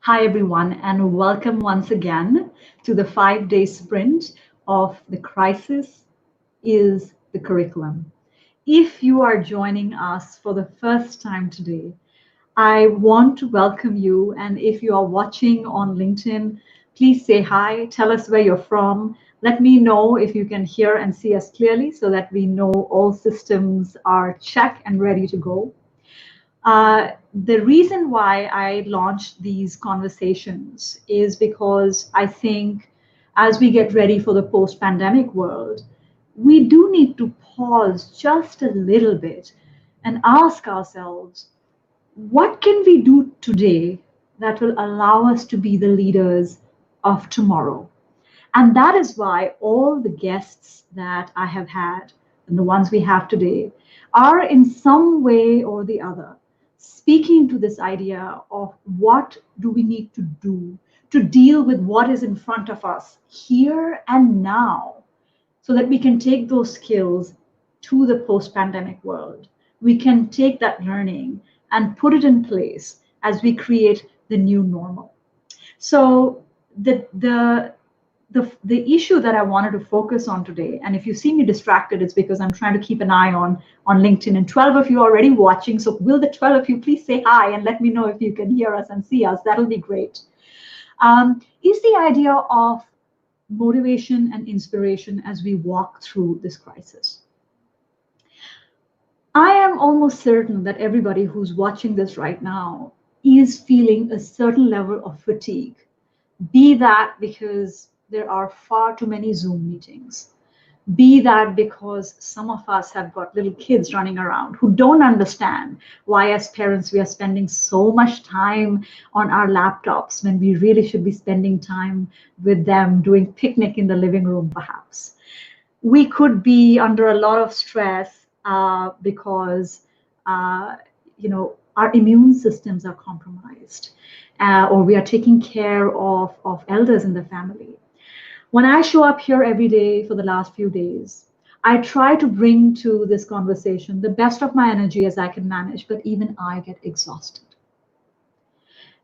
Hi, everyone, and welcome once again to the 5 day sprint of The Crisis is the Curriculum. If you are joining us for the first time today, I want to welcome you. And if you are watching on LinkedIn, please say hi, tell us where you're from. Let me know if you can hear and see us clearly so that we know all systems are checked and ready to go. The reason why I launched these conversations is because I think as we get ready for the post pandemic world, we do need to pause just a little bit and ask ourselves what can we do today that will allow us to be the leaders of tomorrow? And that is why all the guests that I have had and the ones we have today are in some way or the other speaking to this idea of what do we need to do to deal with what is in front of us here and now so that we can take those skills to the post pandemic world. We can take that learning and put it in place as we create the new normal. So the issue that I wanted to focus on today, and if you see me distracted, it's because I'm trying to keep an eye on LinkedIn. And 12 of you are already watching, so will the 12 of you please say hi and let me know if you can hear us and see us? That'll be great. Is the idea of motivation and inspiration as we walk through this crisis. I am almost certain that everybody who's watching this right now is feeling a certain level of fatigue, be that because there are far too many Zoom meetings, be that because some of us have got little kids running around who don't understand why, as parents, we are spending so much time on our laptops when we really should be spending time with them doing picnic in the living room, perhaps. We could be under a lot of stress because our immune systems are compromised, or we are taking care of elders in the family. When I show up here every day for the last few days, I try to bring to this conversation the best of my energy as I can manage, but even I get exhausted.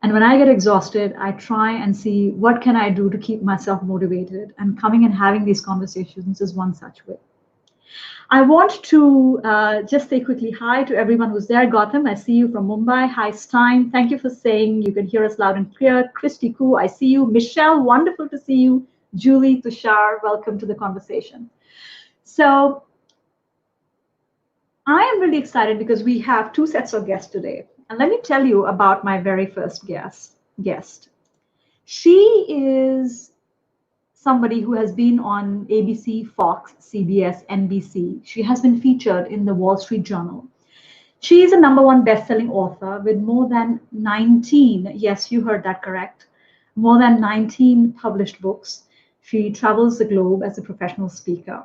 And when I get exhausted, I try and see what can I do to keep myself motivated, and coming and having these conversations is one such way. I want to just say quickly hi to everyone who's there. Gotham, I see you from Mumbai. Hi, Stein. Thank you for saying you can hear us loud and clear. Christy Koo, I see you. Michelle, wonderful to see you. Julie, Tushar, welcome to the conversation. So I am really excited because we have two sets of guests today. And let me tell you about my very first guest. She is somebody who has been on ABC, Fox, CBS, NBC. She has been featured in the Wall Street Journal. She is a #1 best-selling author with more than 19, yes, you heard that correct, more than 19 published books. She travels the globe as a professional speaker.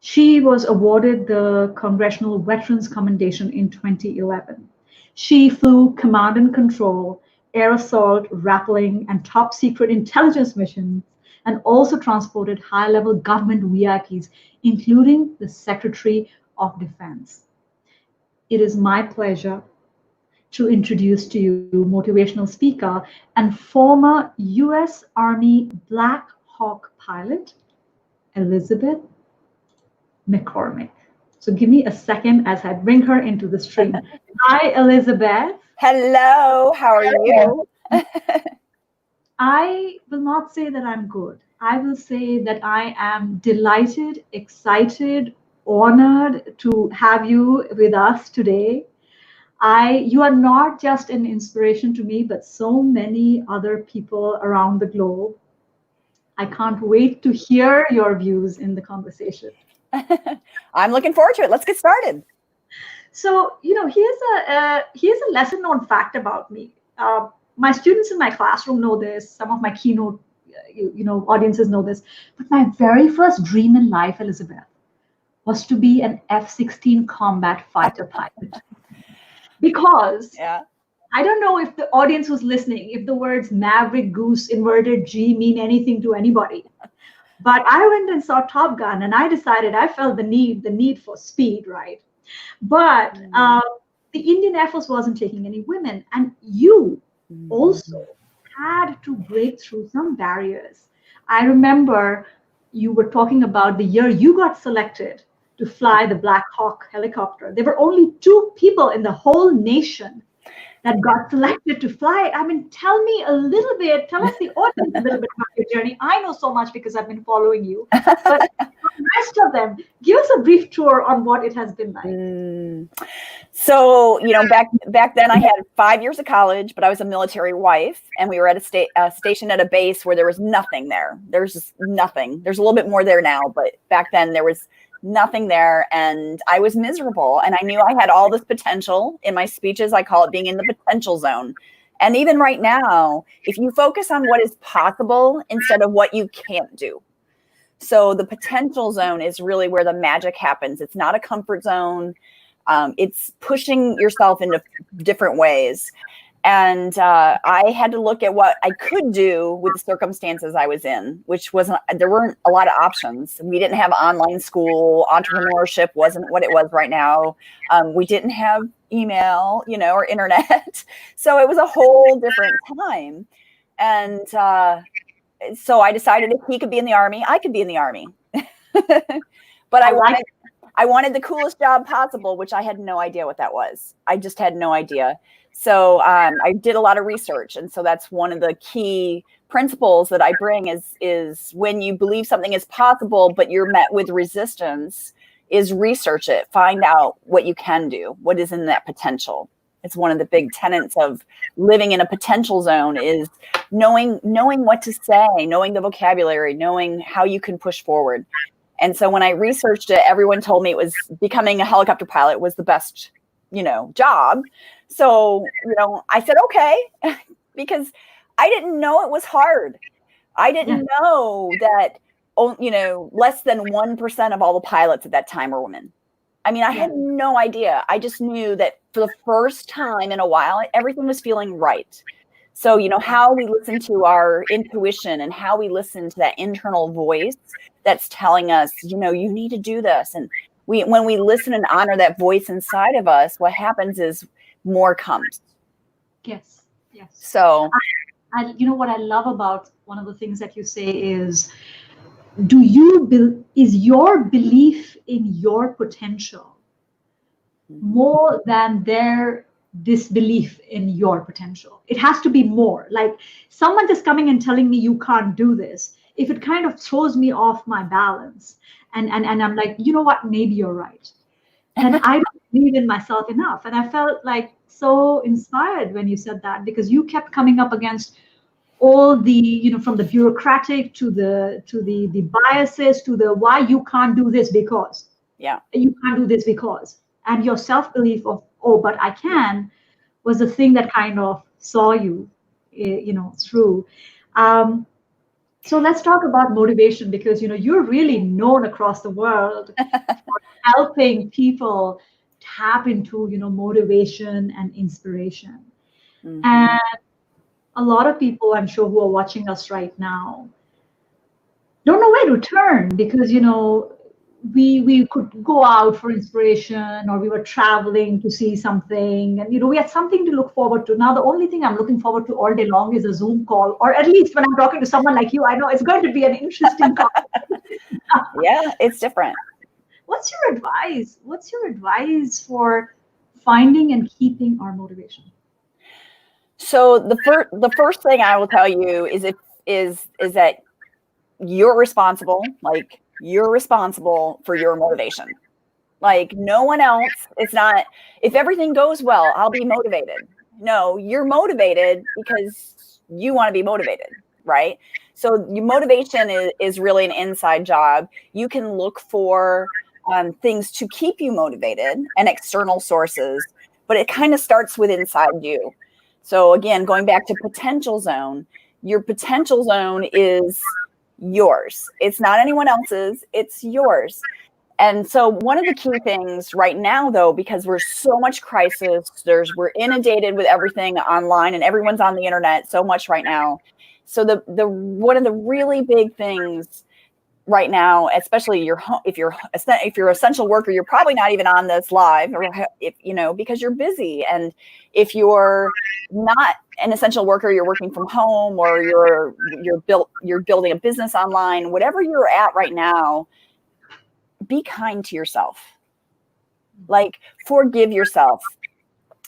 She was awarded the Congressional Veterans Commendation in 2011. She flew command and control, air assault, rappelling, and top secret intelligence missions, and also transported high-level government VIPs, including the Secretary of Defense. It is my pleasure to introduce to you motivational speaker and former U.S. Army Black Hawk pilot, Elizabeth McCormick. So give me a second as I bring her into the stream. Hi, Elizabeth. Hello, how are you? I will not say that I'm good. I will say that I am delighted, excited, honored to have you with us today. You are not just an inspiration to me, but so many other people around the globe. I can't wait to hear your views in the conversation. I'm looking forward to it. Let's get started. So, here's a lesser known fact about me. My students in my classroom know this. Some of my keynote, audiences know this. But my very first dream in life, Elizabeth, was to be an F-16 combat fighter pilot. Because I don't know if the audience who's listening, if the words Maverick, Goose, inverted G mean anything to anybody. But I went and saw Top Gun, and I decided I felt the need for speed, right? But the Indian Air Force wasn't taking any women, and you also had to break through some barriers. I remember you were talking about the year you got selected to fly the Black Hawk helicopter. There were only 2 people in the whole nation that got selected to fly. I mean, tell me a little bit, tell us the audience a little bit about your journey. I know so much because I've been following you, but the rest of them, give us a brief tour on what it has been like. So, back then I had 5 years of college, but I was a military wife, and we were at a station at a base where there was nothing there. There's just nothing. There's a little bit more there now, but back then there was nothing there, and I was miserable, and I knew I had all this potential. In my speeches, I call it being in the potential zone. And even right now, if you focus on what is possible instead of what you can't do. So the potential zone is really where the magic happens. It's not a comfort zone. It's pushing yourself into different ways. And I had to look at what I could do with the circumstances I was in, which there weren't a lot of options. We didn't have online school. Entrepreneurship wasn't what it was right now. We didn't have email, or internet. So it was a whole different time. And so I decided if he could be in the Army, I could be in the Army. But I wanted the coolest job possible, which I had no idea what that was. I just had no idea. So I did a lot of research. And so that's one of the key principles that I bring is when you believe something is possible, but you're met with resistance, is research it, find out what you can do, what is in that potential. It's one of the big tenets of living in a potential zone is knowing what to say, knowing the vocabulary, knowing how you can push forward. And so when I researched it, everyone told me it was becoming a helicopter pilot was the best, job. So, I said, okay, because I didn't know it was hard. I didn't know that, less than 1% of all the pilots at that time were women. I mean, I had no idea. I just knew that for the first time in a while, everything was feeling right. So, how we listen to our intuition and how we listen to that internal voice that's telling us, you need to do this. And when we listen and honor that voice inside of us, what happens is more comes. Yes. So, what I love about one of the things that you say is, is your belief in your potential more than their disbelief in your potential? It has to be more. Like someone just coming and telling me you can't do this, if it kind of throws me off my balance and I'm like, you know what, maybe you're right. And I don't believe in myself enough. And I felt like so inspired when you said that, because you kept coming up against all the, from the bureaucratic to the biases to the why you can't do this because. Yeah. You can't do this because. And your self-belief of, oh, but I can, was the thing that kind of saw you, through. So let's talk about motivation, because, you're really known across the world for helping people tap into, motivation and inspiration. Mm-hmm. And a lot of people, I'm sure, who are watching us right now don't know where to turn, because, we could go out for inspiration, or we were traveling to see something, and we had something to look forward to. Now the only thing I'm looking forward to all day long is a Zoom call, or at least when I'm talking to someone like you, I know it's going to be an interesting call. Yeah, it's different. What's your advice? What's your advice for finding and keeping our motivation? So the first thing I will tell you is that you're responsible. Like, you're responsible for your motivation. Like, no one else. It's not, if everything goes well, I'll be motivated. No, you're motivated because you want to be motivated, right? So your motivation is really an inside job. You can look for things to keep you motivated and external sources, but it kind of starts with inside you. So again, going back to potential zone, your potential zone is yours. It's not anyone else's, it's yours. And so one of the key things right now, though, because we're so much crisis, we're inundated with everything online and everyone's on the internet so much right now. So the one of the really big things right now, especially if you're essential worker, you're probably not even on this live, or if because you're busy. And if you're not an essential worker, you're working from home, or you're building a business online, whatever you're at right now, be kind to yourself. Like, forgive yourself.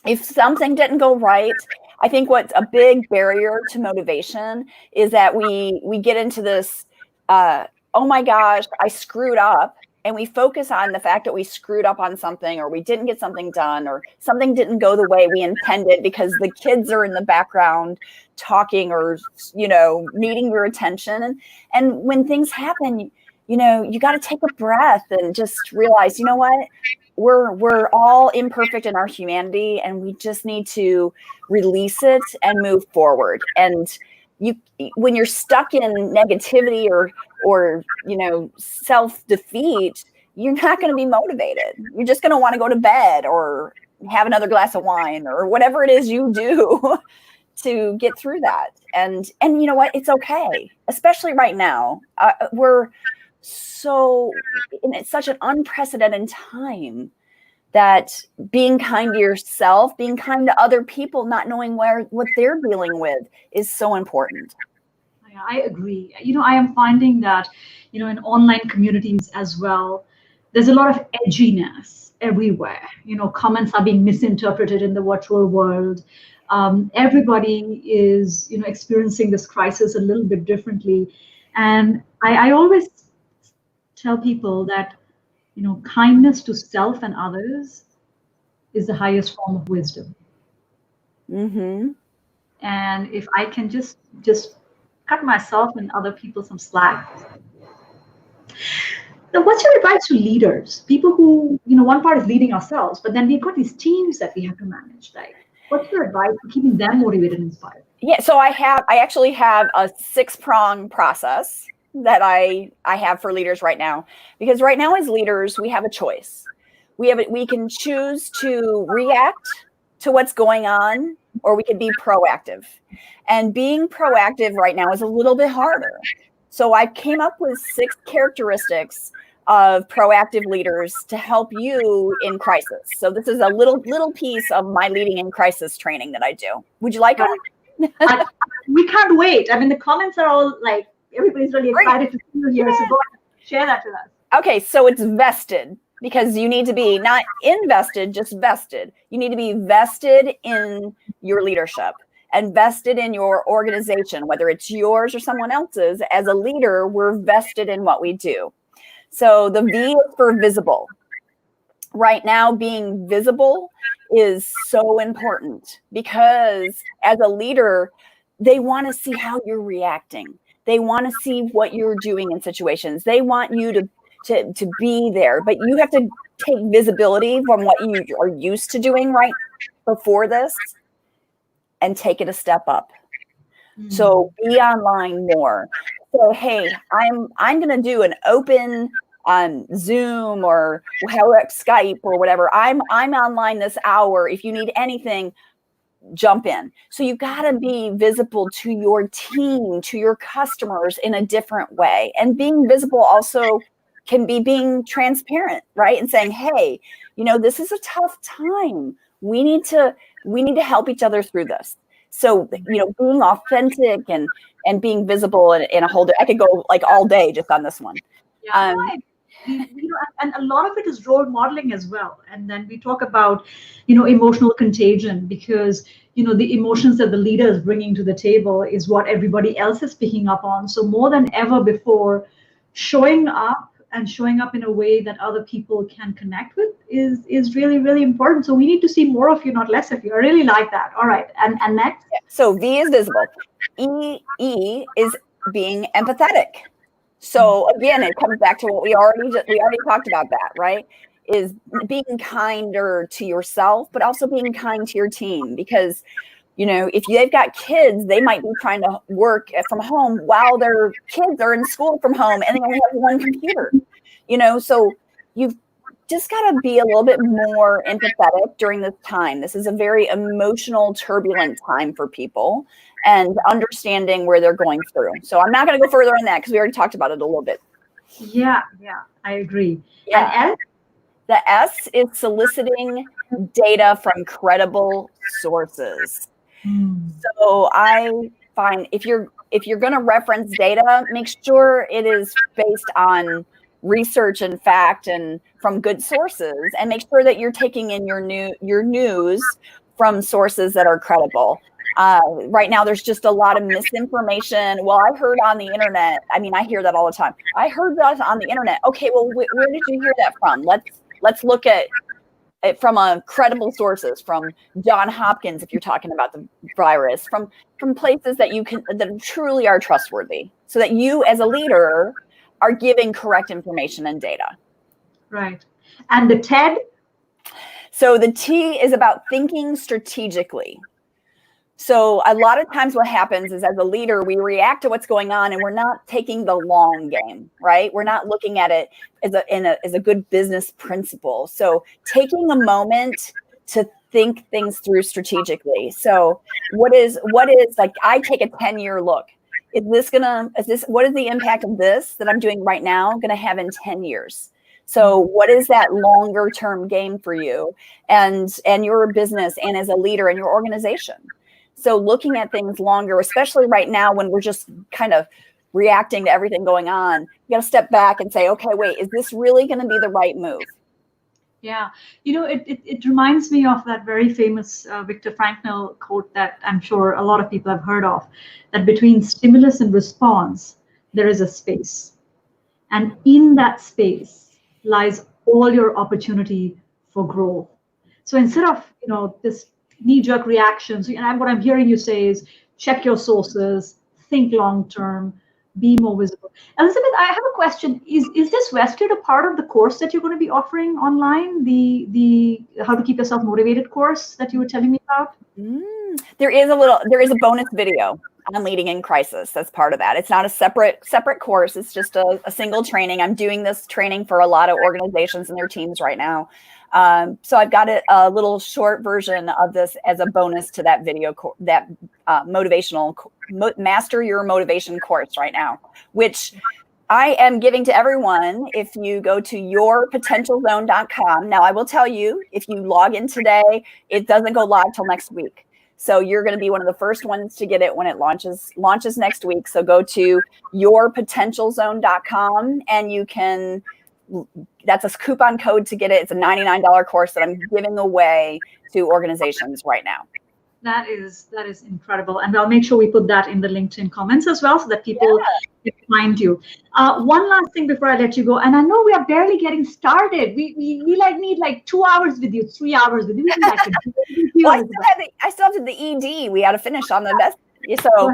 If something didn't go right, I think what's a big barrier to motivation is that we get into this, oh my gosh, I screwed up. And we focus on the fact that we screwed up on something, or we didn't get something done, or something didn't go the way we intended because the kids are in the background talking, or, needing your attention. And when things happen, you got to take a breath and just realize, what? We're all imperfect in our humanity, and we just need to release it and move forward. And when you're stuck in negativity or self-defeat, you're not going to be motivated. You're just going to want to go to bed or have another glass of wine or whatever it is you do to get through that. And you know what? It's okay, especially right now. We're it's such an unprecedented time that being kind to yourself, being kind to other people, not knowing what they're dealing with, is so important. I agree. I am finding that, in online communities as well, there's a lot of edginess everywhere. Comments are being misinterpreted in the virtual world. Everybody is, experiencing this crisis a little bit differently. And I always tell people that, kindness to self and others is the highest form of wisdom. Mm-hmm. And if I can just cut myself and other people some slack. Now, what's your advice to leaders? People who, one part is leading ourselves, but then we've got these teams that we have to manage. Like, what's your advice for keeping them motivated and inspired? Yeah, so I actually have a 6-prong process that I have for leaders right now, because right now as leaders, we have a choice. We can choose to react to what's going on, or we can be proactive. And being proactive right now is a little bit harder. So I came up with 6 characteristics of proactive leaders to help you in crisis. So this is a little piece of my leading in crisis training that I do. Would you like them? We can't wait. I mean, the comments are all like, everybody's really excited to see you here. So go ahead, share that with us. Okay, so it's vested, because you need to be not invested, just vested. You need to be vested in your leadership and vested in your organization, whether it's yours or someone else's. As a leader, we're vested in what we do. So the V is for visible. Right now, being visible is so important, because as a leader, they want to see how you're reacting. They want to see what you're doing in situations. They want you to be there, but you have to take visibility from what you are used to doing right before this and take it a step up. Mm-hmm. So be online more. So, hey, I'm going to do an open on Zoom or Skype or whatever. I'm online this hour. If you need anything, jump in. So you got to be visible to your team, to your customers in a different way. And being visible also can be being transparent, right? And saying, hey, this is a tough time. We need to help each other through this. So, being authentic and being visible in a whole day. I could go like all day just on this one. Yeah, right. And a lot of it is role modeling as well. And then we talk about, emotional contagion, because, the emotions that the leader is bringing to the table is what everybody else is picking up on. So more than ever before, showing up in a way that other people can connect with is really, really important. So we need to see more of you, not less of you. I really like that. All right. And next. So V is visible. E is being empathetic. So again, it comes back to what we already talked about, that, right? Is being kinder to yourself, but also being kind to your team, because, if they've got kids, they might be trying to work from home while their kids are in school from home, and they only have one computer, so you've just got to be a little bit more empathetic during this time. This is a very emotional, turbulent time for people, and understanding where they're going through. So I'm not going to go further on that, because we already talked about it a little bit. Yeah, yeah, I agree. And Yeah. S? The S is soliciting data from credible sources. Hmm. So I find if you're going to reference data, make sure it is based on research and fact and from good sources, and make sure that you're taking in your news from sources that are credible. Right now, there's just a lot of misinformation. Well, I heard on the internet. I mean, I hear that all the time. I heard that on the internet. Okay, well, where did you hear that from? Let's look at it from credible sources, from John Hopkins, if you're talking about the virus, from places that you can that truly are trustworthy, so that you as a leader are giving correct information and data. Right. And the TED? So the T is about thinking strategically. So a lot of times what happens is, as a leader, we react to what's going on and we're not taking the long game, right? We're not looking at it as a good business principle. So taking a moment to think things through strategically. So what is like, I take a 10-year look. What is the impact of this that I'm doing right now going to have in 10 years? So what is that longer term game for you and your business and as a leader in your organization? So looking at things longer, especially right now when we're just kind of reacting to everything going on, you got to step back and say, okay, wait, is this really going to be the right move? Yeah, it reminds me of that very famous Viktor Frankl quote that I'm sure a lot of people have heard of, that between stimulus and response, there is a space. And in that space lies all your opportunity for growth. So instead of, this knee-jerk reactions, and what I'm hearing you say is check your sources, think long-term, be more visible. Elizabeth, I have a question. Is this vested a part of the course that you're going to be offering online, the How to Keep Yourself Motivated course that you were telling me about? There is a bonus video on leading in crisis. That's part of that. It's not a separate course. It's just a single training. I'm doing this training for a lot of organizations and their teams right now. So I've got a little short version of this as a bonus to that video, that motivational Master Your Motivation course right now, which I am giving to everyone if you go to yourpotentialzone.com. Now, I will tell you, if you log in today, it doesn't go live till next week. So you're going to be one of the first ones to get it when it launches next week. So go to yourpotentialzone.com and you can, that's a coupon code to get it. It's a $99 course that I'm giving away to organizations right now. That is incredible, and I'll make sure we put that in the LinkedIn comments as well, so that people can find you. One last thing before I let you go, and I know we are barely getting started. We need like 2 hours with you, 3 hours with you. Well, I still have the ED. We got to finish on the best. So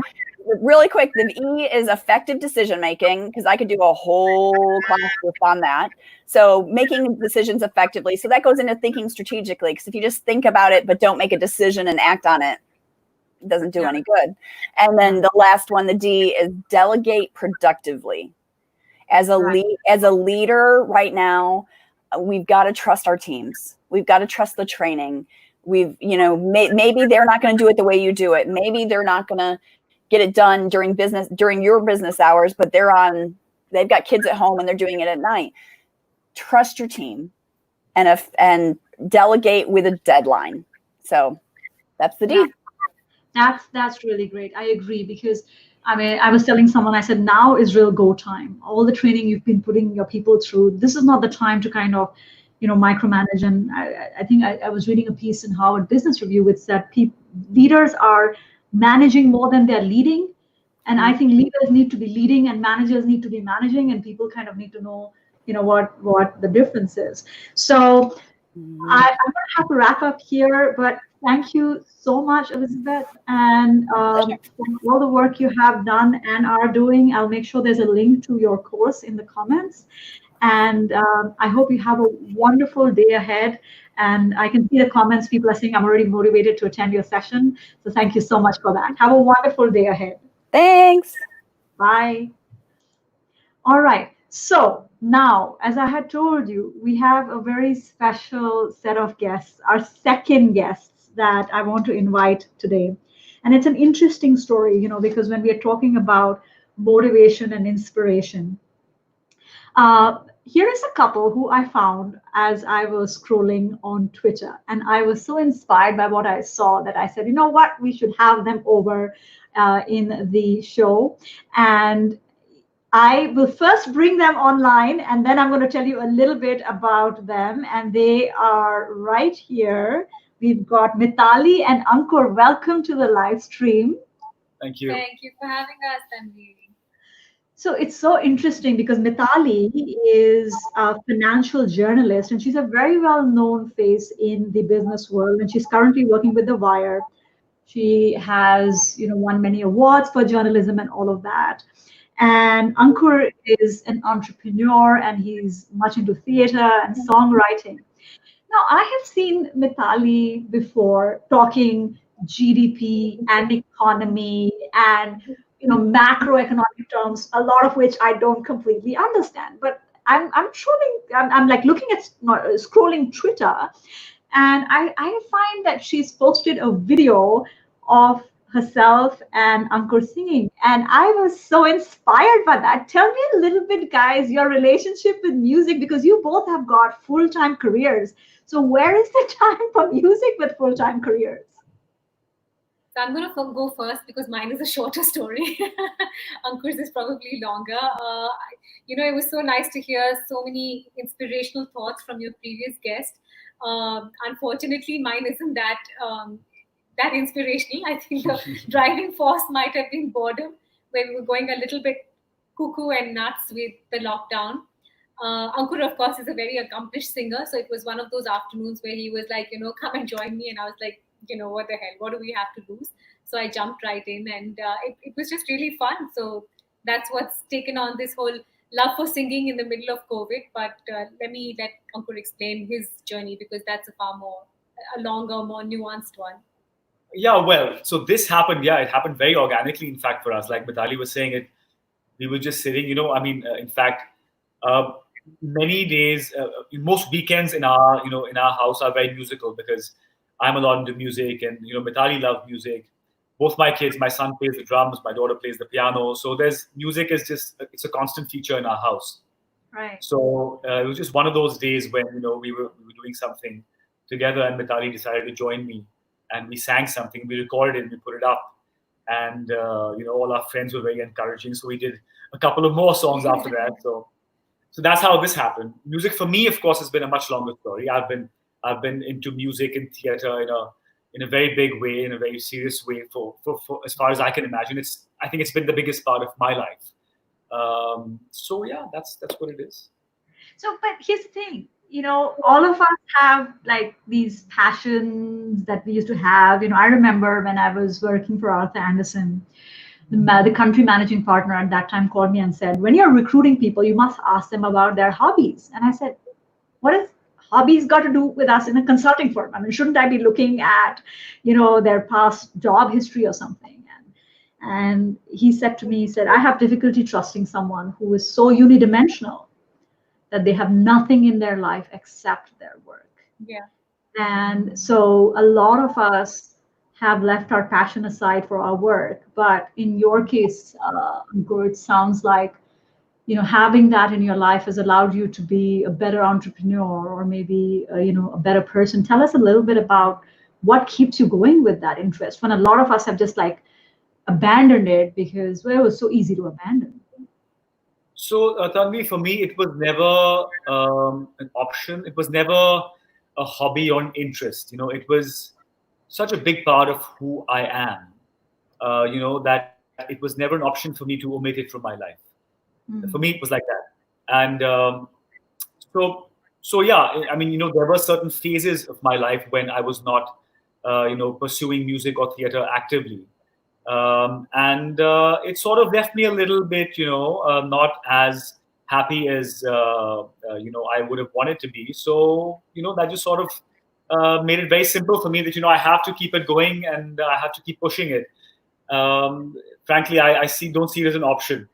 really quick, the E is effective decision making, because I could do a whole class on that. So making decisions effectively. So that goes into thinking strategically, because if you just think about it but don't make a decision and act on it, it doesn't do any good. And then the last one, the D, is delegate productively. As a leader right now, we've got to trust our teams. We've got to trust the training. Maybe they're not going to do it the way you do it. Maybe they're not going to get it done during your business hours, but they've got kids at home and they're doing it at night. Trust your team and delegate with a deadline. So that's the D. That's really great. I agree, because I was telling someone, I said, now is real go time. All the training you've been putting your people through, this is not the time to kind of, micromanage. And I think I was reading a piece in Harvard Business Review which said leaders are managing more than they're leading. And I think leaders need to be leading and managers need to be managing, and people kind of need to know, what the difference is. So I'm going to have to wrap up here, but thank you so much, Elizabeth, and for all the work you have done and are doing. I'll make sure there's a link to your course in the comments. And I hope you have a wonderful day ahead. And I can see the comments. People are saying, I'm already motivated to attend your session. So thank you so much for that. Have a wonderful day ahead. Thanks. Bye. All right. So now, as I had told you, we have a very special set of guests, our second guests that I want to invite today. And it's an interesting story, because when we are talking about motivation and inspiration, Here is a couple who I found as I was scrolling on Twitter, and I was so inspired by what I saw that I said, you know what, we should have them over in the show. And I will first bring them online, and then I'm going to tell you a little bit about them. And they are right here. We've got Mithali and Ankur. Welcome to the live stream. Thank you. Thank you for having us, Tanvi. So it's so interesting because Mithali is a financial journalist, and she's a very well-known face in the business world, and she's currently working with The Wire. She has, won many awards for journalism and all of that. And Ankur is an entrepreneur, and he's much into theater and songwriting. Now, I have seen Mithali before talking GDP and economy and macroeconomic terms, a lot of which I don't completely understand. But I'm like looking at scrolling Twitter, and I find that she's posted a video of herself and Ankur singing, and I was so inspired by that. Tell me a little bit, guys, your relationship with music, because you both have got full-time careers. So where is the time for music with full-time careers? So I'm going to go first because mine is a shorter story. Ankur's is probably longer. It was so nice to hear so many inspirational thoughts from your previous guest. Unfortunately, mine isn't that inspirational. I think the driving force might have been boredom when we were going a little bit cuckoo and nuts with the lockdown. Ankur, of course, is a very accomplished singer. So it was one of those afternoons where he was like, come and join me. And I was like, what the hell? What do we have to lose? So I jumped right in, and it was just really fun. So that's what's taken on this whole love for singing in the middle of COVID. But let Ankur explain his journey, because that's a longer, more nuanced one. Yeah, well, so this happened. Yeah, it happened very organically. In fact, for us, like Mithali was saying, we were just sitting. In fact, many days, most weekends in our house are very musical because I'm a lot into music, and Mithali loves music. Both my kids, my son plays the drums, my daughter plays the piano. So music is it's a constant feature in our house. Right. So it was just one of those days when we were doing something together, and Mithali decided to join me, and we sang something. We recorded it, and we put it up, and all our friends were very encouraging. So we did a couple of more songs after that. So that's how this happened. Music for me, of course, has been a much longer story. I've been into music and theater in a very big way, in a very serious way for as far as I can imagine. I think it's been the biggest part of my life. So yeah, that's what it is. So, but here's the thing, all of us have like these passions that we used to have. I remember when I was working for Arthur Anderson, the country managing partner at that time called me and said, when you're recruiting people, you must ask them about their hobbies. And I said, what is hobbies got to do with us in a consulting firm? I mean, shouldn't I be looking at, their past job history or something? And he said to me, I have difficulty trusting someone who is so unidimensional that they have nothing in their life except their work. Yeah. And so a lot of us have left our passion aside for our work. But in your case, Ankur, it sounds like having that in your life has allowed you to be a better entrepreneur, or maybe a better person. Tell us a little bit about what keeps you going with that interest, when a lot of us have just like abandoned it because it was so easy to abandon. So Tanvi, for me, it was never an option. It was never a hobby or an interest. It was such a big part of who I am. That it was never an option for me to omit it from my life. For me, it was like that. And so yeah, I mean, there were certain phases of my life when I was not, pursuing music or theater actively. And it sort of left me a little bit, not as happy as, I would have wanted to be. So, that just sort of made it very simple for me that, I have to keep it going, and I have to keep pushing it. Frankly, I don't see it as an option.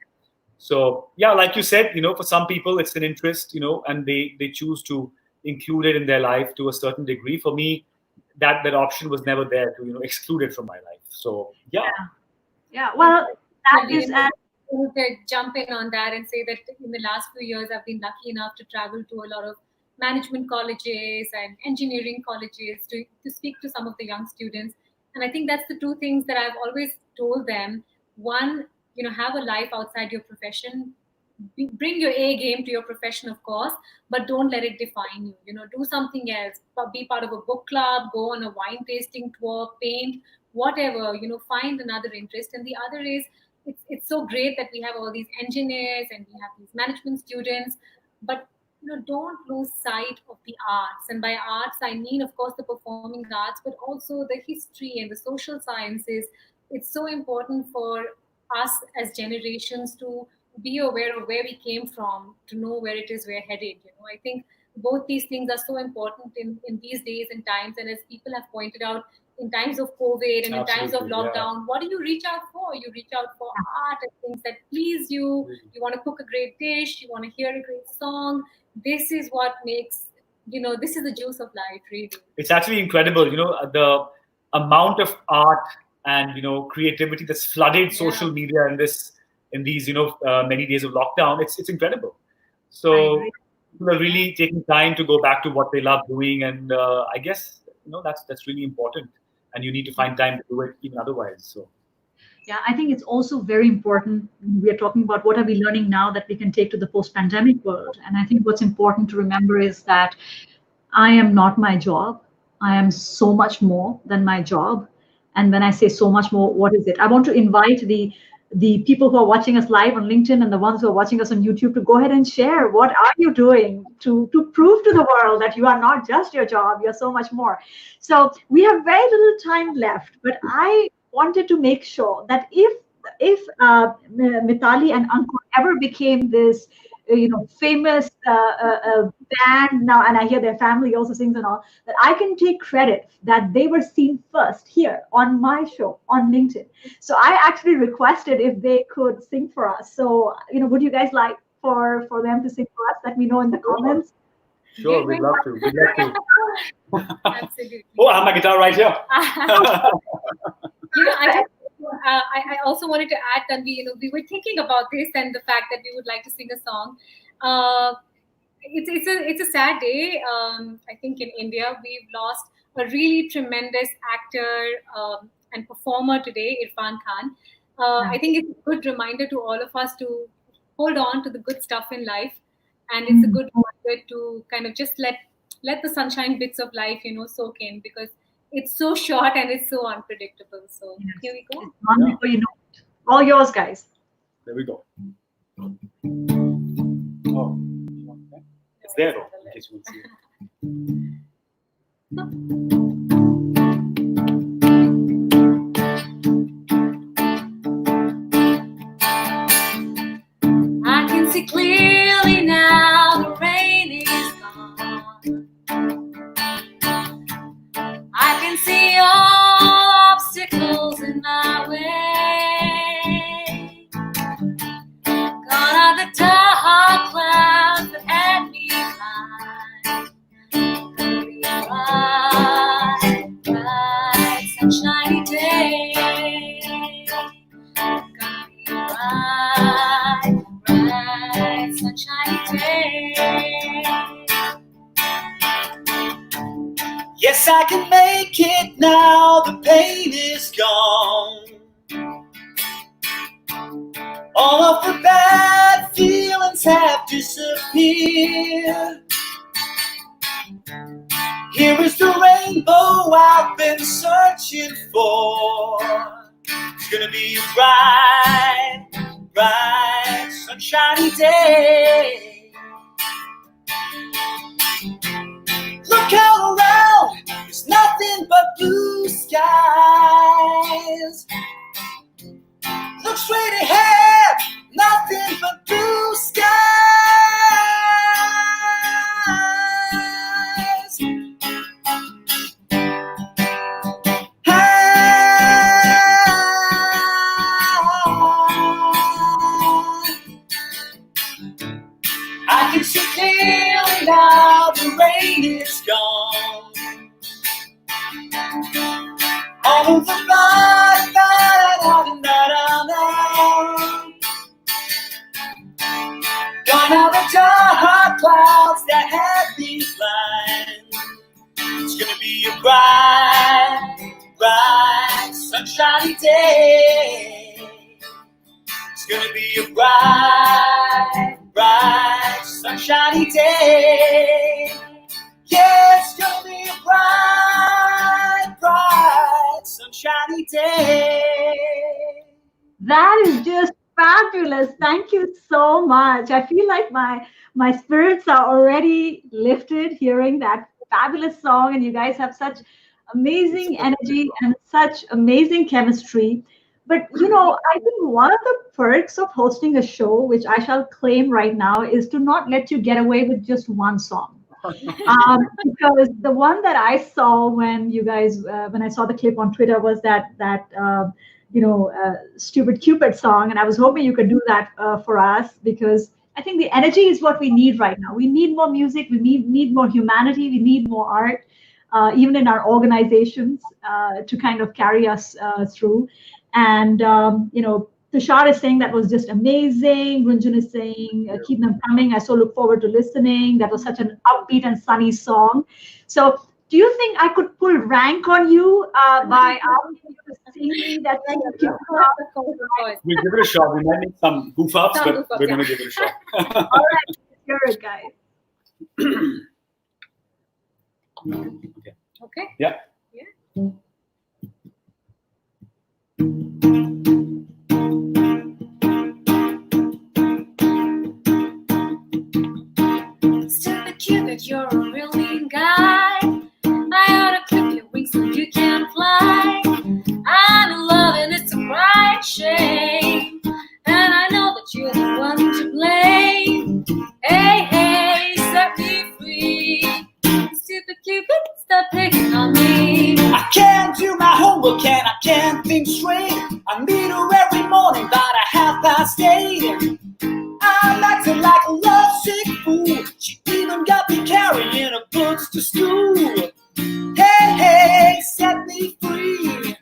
So yeah, like you said, for some people it's an interest, and they choose to include it in their life to a certain degree. For me, that option was never there to exclude it from my life. So yeah. Well, that is to jump in on that and say that in the last few years, I've been lucky enough to travel to a lot of management colleges and engineering colleges to speak to some of the young students. And I think that's the two things that I've always told them. One, have a life outside your profession. Bring your A game to your profession, of course, but don't let it define you. Do something else. Be part of a book club, go on a wine tasting tour, paint, whatever. Find another interest. And the other is, it's so great that we have all these engineers and we have these management students, but don't lose sight of the arts. And by arts, I mean, of course, the performing arts, but also the history and the social sciences. It's so important for us as generations to be aware of where we came from, to know where it is we're headed. I think both these things are so important in these days and times. And as people have pointed out, in times of COVID and in times of lockdown, what do you reach out for? You reach out for art and things that please you. You want to cook a great dish. You want to hear a great song. This is what makes, this is the juice of life, really. It's actually incredible, the amount of art and, creativity that's flooded social media in these, many days of lockdown. It's incredible. So people are really taking time to go back to what they love doing. And I guess, that's really important. And you need to find time to do it even otherwise. So. Yeah, I think it's also very important. We are talking about what are we learning now that we can take to the post-pandemic world. And I think what's important to remember is that I am not my job. I am so much more than my job. And when I say so much more, what is it? I want to invite the people who are watching us live on LinkedIn and the ones who are watching us on YouTube to go ahead and share what are you doing to prove to the world that you are not just your job, you're so much more. So we have very little time left, but I wanted to make sure that if Mithali and Ankur ever became this famous band now, and I hear their family also sings and all, that I can take credit that they were seen first here on my show on LinkedIn. So I actually requested if they could sing for us. So, would you guys like for them to sing for us? Let me know in the comments. Sure, we'd love to. Absolutely. Oh, I have my guitar right here. I also wanted to add that we were thinking about this and the fact that we would like to sing a song. It's a sad day. I think in India we've lost a really tremendous actor and performer today, Irfan Khan. I think it's a good reminder to all of us to hold on to the good stuff in life, and it's a good reminder to kind of just let the sunshine bits of life soak in, because it's so short and it's so unpredictable. So here we go. Before you know it. All yours, guys. There we go. Oh, it's there though, in case you want to see it. I can see clearly now the rain is gone. I can see all obstacles in my way. Gone are the dark clouds that had me blind. Gonna be a bright, bright, sunshiny day. Gonna be a bright, bright, sunshiny day. Yes, I can make it now, the pain is gone. All of the bad feelings have disappeared. Here is the rainbow I've been searching for. It's gonna be a bright, bright, sunshiny day. Look all around, there's nothing but blue skies. Look straight ahead, nothing but blue skies. I can see clearly now, the rain is gone. All of the these lines. It's gonna be a bright, bright, sunshiny day. It's gonna be a bright, bright, sunshiny day. Yeah, it's gonna be a bright, bright, sunshiny day. That is just fabulous. Thank you so much. I feel like my spirits are already lifted hearing that fabulous song, and you guys have such amazing energy and such amazing chemistry. But I think one of the perks of hosting a show, which I shall claim right now, is to not let you get away with just one song. Because the one that I saw when you guys, when I saw the clip on Twitter, was that Stupid Cupid song, and I was hoping you could do that for us, because I think the energy is what we need right now. We need more music. We need more humanity. We need more art, even in our organizations, to kind of carry us through. And Tushar is saying that was just amazing. Gunjan is saying, keep them coming. I so look forward to listening. That was such an upbeat and sunny song. So do you think I could pull rank on you by asking you to sing me that? Of course. We'll give it a shot. We might make some goof ups, but we're going to give it a shot. All right, hear it, guys. Okay. Yeah. Stupid Cupid, you're a real mean guy. I ought to clip your wings so you can fly. I'm in love and it's a crying shame, and I know that you're the one to blame. Hey, hey, set me free. Stupid Cupid, stop picking on me. I can't do my homework and I can't think straight. I meet her every morning about 8:30. I'm acting like a lovesick fool. She even got me carrying her books to school. Hey, hey, set me free.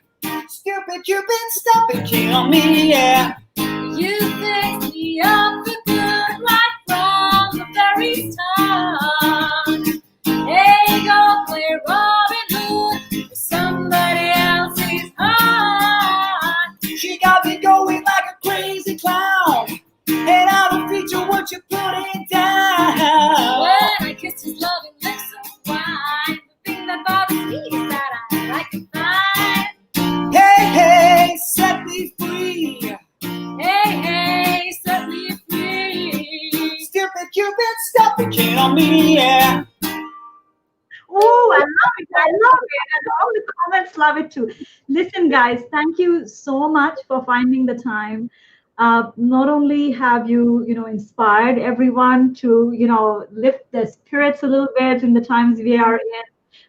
Stupid Cupid, stop picking on me, yeah. You fixed me up for good right from the very start. Hey, go play Robin Hood with somebody else's heart. She got me going like a crazy clown, and I don't feature what you put it down. When I kissed his loving lips so fine, the thing that bothers me is that I like to find. Hey, hey, set me free. Hey, hey, set me free. Stupid Cupid, stop picking on me, yeah. Oh, I love it. I love it. And all the comments love it too. Listen, guys, thank you so much for finding the time. Not only have you, inspired everyone to, lift their spirits a little bit in the times we are in,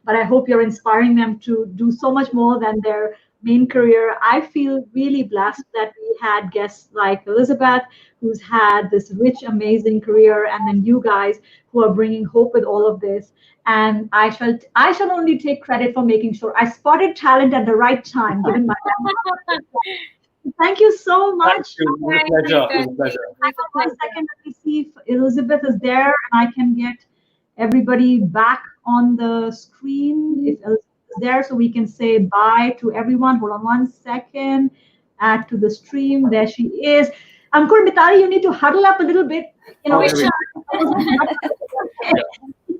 but I hope you're inspiring them to do so much more than their main career. I feel really blessed that we had guests like Elizabeth, who's had this rich, amazing career, and then you guys who are bringing hope with all of this. And I shall only take credit for making sure I spotted talent at the right time, given my Thank you so much. Thank you. It was a pleasure. It was a pleasure. Hang on 1 second. Let me see if Elizabeth is there and I can get everybody back on the screen. If Elizabeth is there, so we can say bye to everyone. Hold on 1 second. Add to the stream. There she is. Ankur Mitali, you need to huddle up a little bit. There we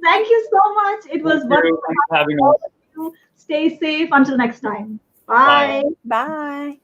Thank you so much. It was wonderful having all us. of you. Stay safe until next time. Bye. Bye.